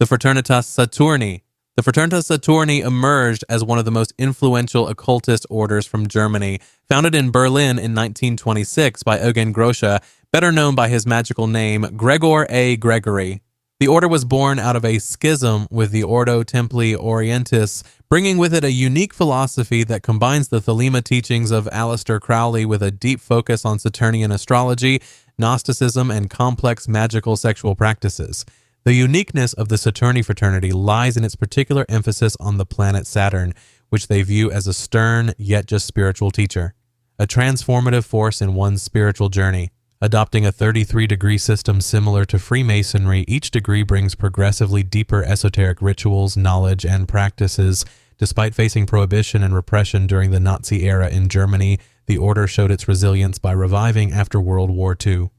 The Fraternitas Saturni. The Fraternitas Saturni emerged as one of the most influential occultist orders from Germany, founded in Berlin in 1926 by Eugen Grosche, better known by his magical name Gregor A. Gregory. The order was born out of a schism with the Ordo Templi Orientis, bringing with it a unique philosophy that combines the Thelema teachings of Aleister Crowley with a deep focus on Saturnian astrology, Gnosticism, and complex magical sexual practices. The uniqueness of the Saturni fraternity lies in its particular emphasis on the planet Saturn, which they view as a stern yet just spiritual teacher, a transformative force in one's spiritual journey. Adopting a 33-degree system similar to Freemasonry, each degree brings progressively deeper esoteric rituals, knowledge, and practices. Despite facing prohibition and repression during the Nazi era in Germany, the order showed its resilience by reviving after World War II.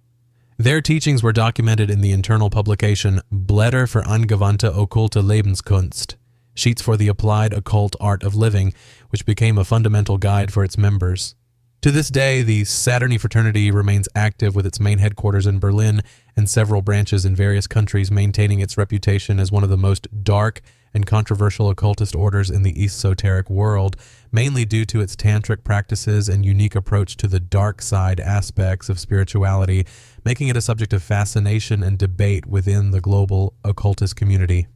Their teachings were documented in the internal publication Blätter für angewandte okkulte Lebenskunst, Sheets for the Applied Occult Art of Living, which became a fundamental guide for its members. To this day, the Saturni fraternity remains active with its main headquarters in Berlin and several branches in various countries, maintaining its reputation as one of the most dark and controversial occultist orders in the esoteric world, mainly due to its tantric practices and unique approach to the dark side aspects of spirituality, making it a subject of fascination and debate within the global occultist community.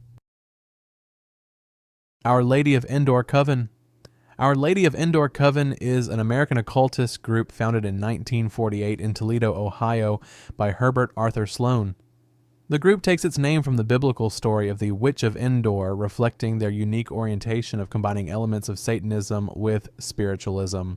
Our Lady of Indor Coven. Our Lady of Indor Coven is an American occultist group founded in 1948 in Toledo, Ohio by Herbert Arthur Sloan. The group takes its name from the biblical story of the Witch of Endor, reflecting their unique orientation of combining elements of Satanism with spiritualism.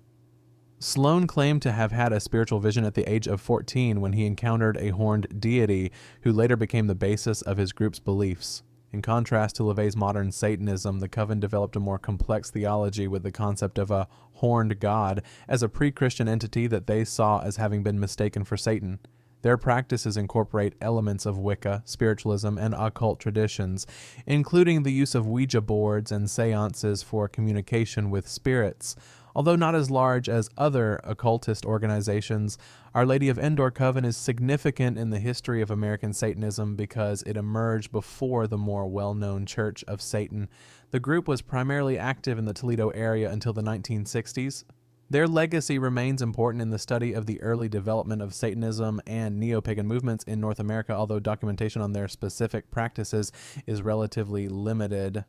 Sloan claimed to have had a spiritual vision at the age of 14 when he encountered a horned deity who later became the basis of his group's beliefs. In contrast to LaVey's modern Satanism, the Coven developed a more complex theology with the concept of a horned god as a pre-Christian entity that they saw as having been mistaken for Satan. Their practices incorporate elements of Wicca, spiritualism, and occult traditions, including the use of Ouija boards and seances for communication with spirits. Although not as large as other occultist organizations, Our Lady of Indor Coven is significant in the history of American Satanism because it emerged before the more well-known Church of Satan. The group was primarily active in the Toledo area until the 1960s. Their legacy remains important in the study of the early development of Satanism and neo-pagan movements in North America, although documentation on their specific practices is relatively limited.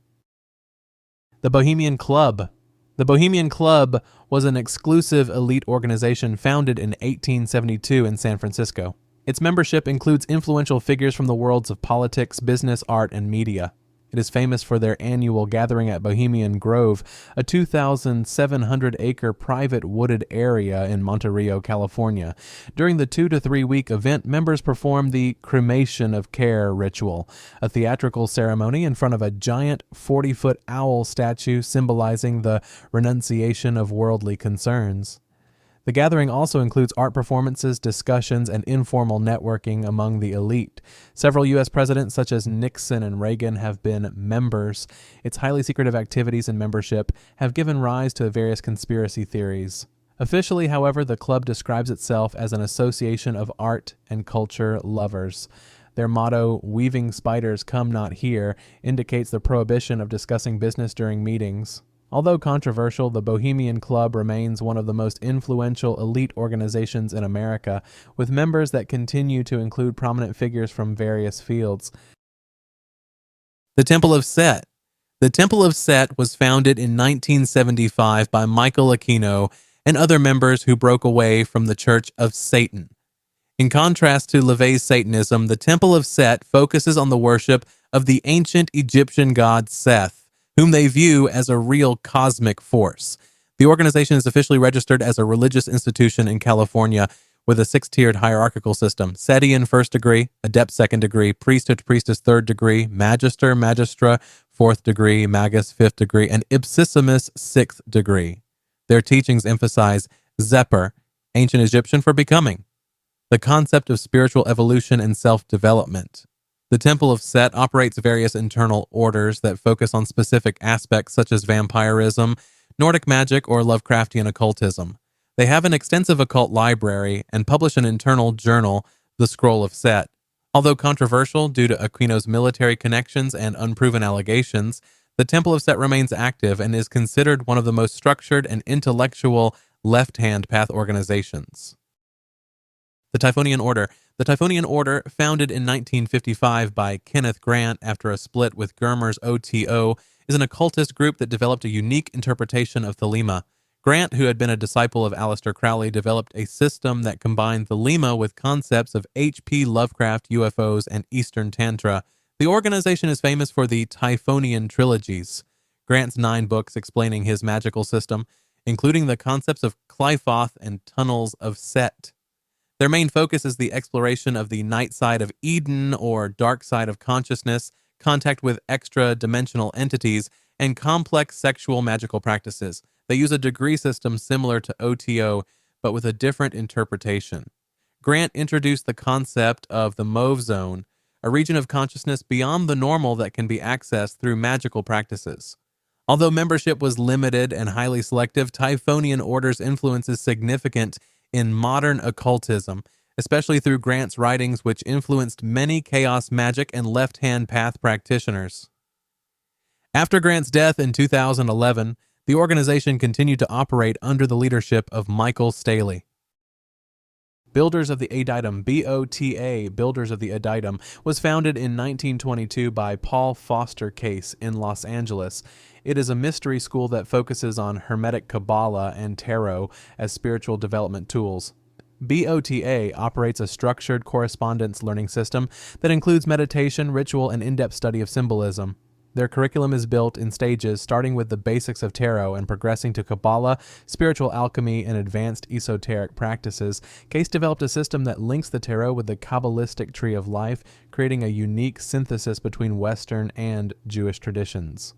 The Bohemian Club. The Bohemian Club was an exclusive elite organization founded in 1872 in San Francisco. Its membership includes influential figures from the worlds of politics, business, art, and media. It is famous for their annual gathering at Bohemian Grove, a 2,700-acre private wooded area in Monterey, California. During the 2 to 3 week event, members perform the Cremation of Care ritual, a theatrical ceremony in front of a giant 40-foot owl statue symbolizing the renunciation of worldly concerns. The gathering also includes art performances, discussions, and informal networking among the elite. Several U.S. presidents such as Nixon and Reagan have been members. Its highly secretive activities and membership have given rise to various conspiracy theories. Officially, however, the club describes itself as an association of art and culture lovers. Their motto, "Weaving spiders come not here," indicates the prohibition of discussing business during meetings. Although controversial, the Bohemian Club remains one of the most influential elite organizations in America, with members that continue to include prominent figures from various fields. The Temple of Set. The Temple of Set was founded in 1975 by Michael Aquino and other members who broke away from the Church of Satan. In contrast to LaVey's Satanism, the Temple of Set focuses on the worship of the ancient Egyptian god Seth, whom they view as a real cosmic force. The organization is officially registered as a religious institution in California with a 6-tiered hierarchical system: Setian first degree, Adept second degree, Priesthood Priestess third degree, Magister Magistra fourth degree, Magus fifth degree, and Ipsissimus sixth degree. Their teachings emphasize Zephyr, ancient Egyptian for becoming, the concept of spiritual evolution and self-development. The Temple of Set operates various internal orders that focus on specific aspects such as vampirism, Nordic magic, or Lovecraftian occultism. They have an extensive occult library and publish an internal journal, the Scroll of Set. Although controversial due to Aquino's military connections and unproven allegations, the Temple of Set remains active and is considered one of the most structured and intellectual left-hand path organizations. The Typhonian Order. The Typhonian Order, founded in 1955 by Kenneth Grant after a split with Germer's OTO, is an occultist group that developed a unique interpretation of Thelema. Grant, who had been a disciple of Aleister Crowley, developed a system that combined Thelema with concepts of H.P. Lovecraft, UFOs, and Eastern Tantra. The organization is famous for the Typhonian trilogies, Grant's 9 books explaining his magical system, including the concepts of Qliphoth and tunnels of Set. Their main focus is the exploration of the night side of Eden or dark side of consciousness, contact with extra-dimensional entities, and complex sexual magical practices. They use a degree system similar to OTO, but with a different interpretation. Grant introduced the concept of the Mauve Zone, a region of consciousness beyond the normal that can be accessed through magical practices. Although membership was limited and highly selective, Typhonian Order's influence is significant in modern occultism, especially through Grant's writings, which influenced many chaos magic and left-hand path practitioners. After Grant's death in 2011, the organization continued to operate under the leadership of Michael Staley. Builders of the Adium, BOTA, Builders of the Adium, was founded in 1922 by Paul Foster Case in Los Angeles. It is a mystery school that focuses on Hermetic Kabbalah and Tarot as spiritual development tools. BOTA operates a structured correspondence learning system that includes meditation, ritual, and in-depth study of symbolism. Their curriculum is built in stages, starting with the basics of tarot and progressing to Kabbalah, spiritual alchemy, and advanced esoteric practices. Case developed a system that links the tarot with the Kabbalistic tree of life, creating a unique synthesis between Western and Jewish traditions.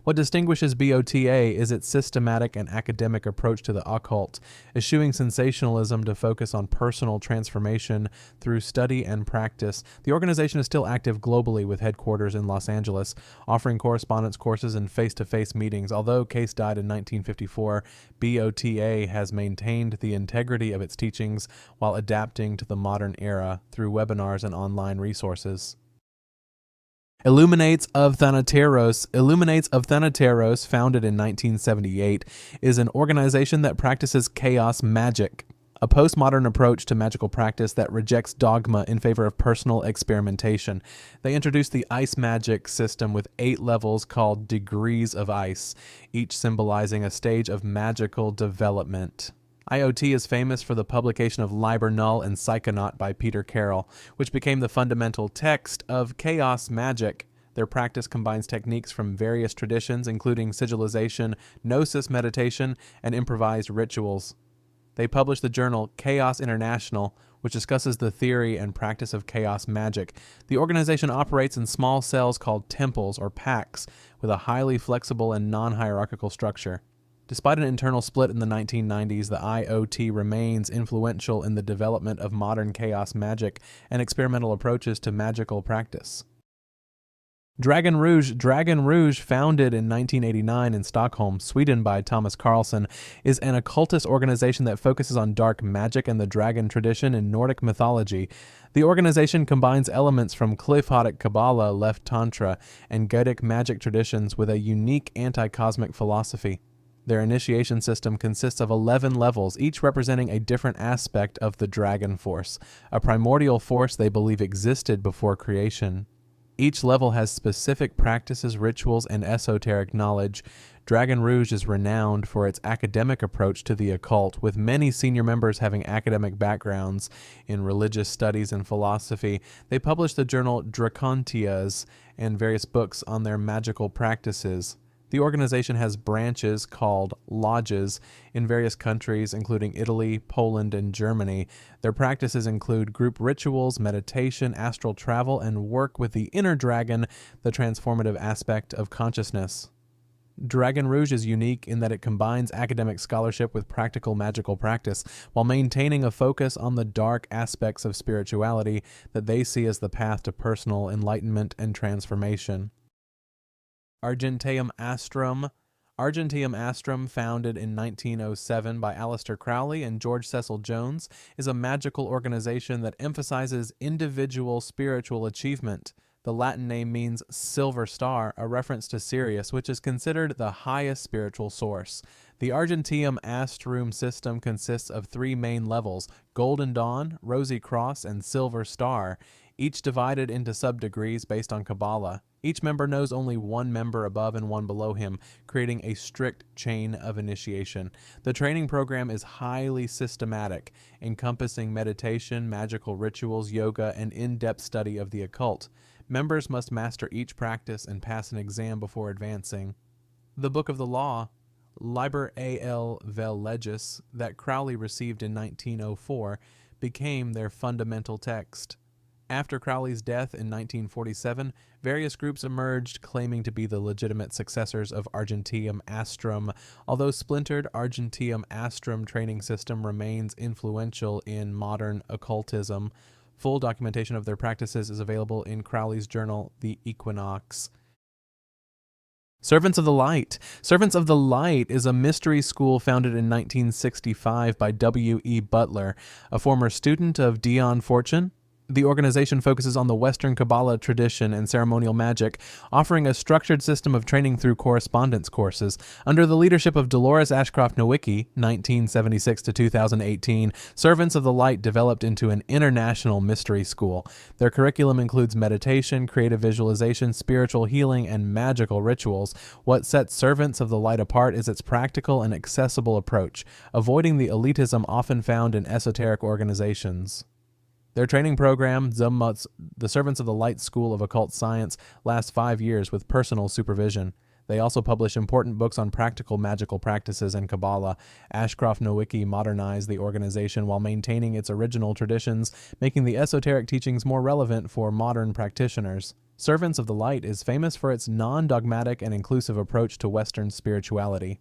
What distinguishes BOTA is its systematic and academic approach to the occult, eschewing sensationalism to focus on personal transformation through study and practice. The organization is still active globally with headquarters in Los Angeles, offering correspondence courses and face-to-face meetings. Although Case died in 1954, BOTA has maintained the integrity of its teachings while adapting to the modern era through webinars and online resources. Illuminates of Thanateros. Illuminates of Thanateros, founded in 1978, is an organization that practices chaos magic, a postmodern approach to magical practice that rejects dogma in favor of personal experimentation. They introduced the ice magic system with 8 levels called Degrees of Ice, each symbolizing a stage of magical development. IoT is famous for the publication of Liber Null and Psychonaut by Peter Carroll, which became the fundamental text of chaos magic. Their practice combines techniques from various traditions, including sigilization, gnosis meditation, and improvised rituals. They publish the journal Chaos International, which discusses the theory and practice of chaos magic. The organization operates in small cells called temples or packs, with a highly flexible and non-hierarchical structure. Despite an internal split in the 1990s, the IoT remains influential in the development of modern chaos magic and experimental approaches to magical practice. Dragon Rouge. Dragon Rouge, founded in 1989 in Stockholm, Sweden by Thomas Carlson, is an occultist organization that focuses on dark magic and the dragon tradition in Nordic mythology. The organization combines elements from Qliphotic Kabbalah, Left Tantra, and Godic magic traditions with a unique anti-cosmic philosophy. Their initiation system consists of 11 levels, each representing a different aspect of the dragon force, a primordial force they believe existed before creation. Each level has specific practices, rituals, and esoteric knowledge. Dragon Rouge is renowned for its academic approach to the occult, with many senior members having academic backgrounds in religious studies and philosophy. They publish the journal Dracontias and various books on their magical practices. The organization has branches called lodges in various countries, including Italy, Poland, and Germany. Their practices include group rituals, meditation, astral travel, and work with the inner dragon, the transformative aspect of consciousness. Dragon Rouge is unique in that it combines academic scholarship with practical magical practice, while maintaining a focus on the dark aspects of spirituality that they see as the path to personal enlightenment and transformation. Argentum Astram. Argentum Astram, founded in 1907 by Aleister Crowley and George Cecil Jones, is a magical organization that emphasizes individual spiritual achievement. The Latin name means silver star, a reference to Sirius, which is considered the highest spiritual source. The Argentum Astram system consists of 3 main levels: Golden Dawn, Rosy Cross, and Silver Star, each divided into sub-degrees based on Kabbalah. Each member knows only one member above and one below him, creating a strict chain of initiation. The training program is highly systematic, encompassing meditation, magical rituals, yoga, and in-depth study of the occult. Members must master each practice and pass an exam before advancing. The Book of the Law, Liber al vel legis, that Crowley received in 1904, became their fundamental text. After Crowley's death in 1947, various groups emerged claiming to be the legitimate successors of Argentum Astram. Although splintered, Argentum Astram training system remains influential in modern occultism. Full documentation of their practices is available in Crowley's journal, The Equinox. Servants of the Light. Servants of the Light is a mystery school founded in 1965 by W. E. Butler, a former student of Dion Fortune. The organization focuses on the Western Kabbalah tradition and ceremonial magic, offering a structured system of training through correspondence courses. Under the leadership of Dolores Ashcroft Nowicki, 1976 to 2018, Servants of the Light developed into an international mystery school. Their curriculum includes meditation, creative visualization, spiritual healing, and magical rituals. What sets Servants of the Light apart is its practical and accessible approach, avoiding the elitism often found in esoteric organizations. Their training program, the Servants of the Light School of Occult Science, lasts 5 years with personal supervision. They also publish important books on practical magical practices and Kabbalah. Ashcroft Nowicki modernized the organization while maintaining its original traditions, making the esoteric teachings more relevant for modern practitioners. Servants of the Light is famous for its non-dogmatic and inclusive approach to Western spirituality.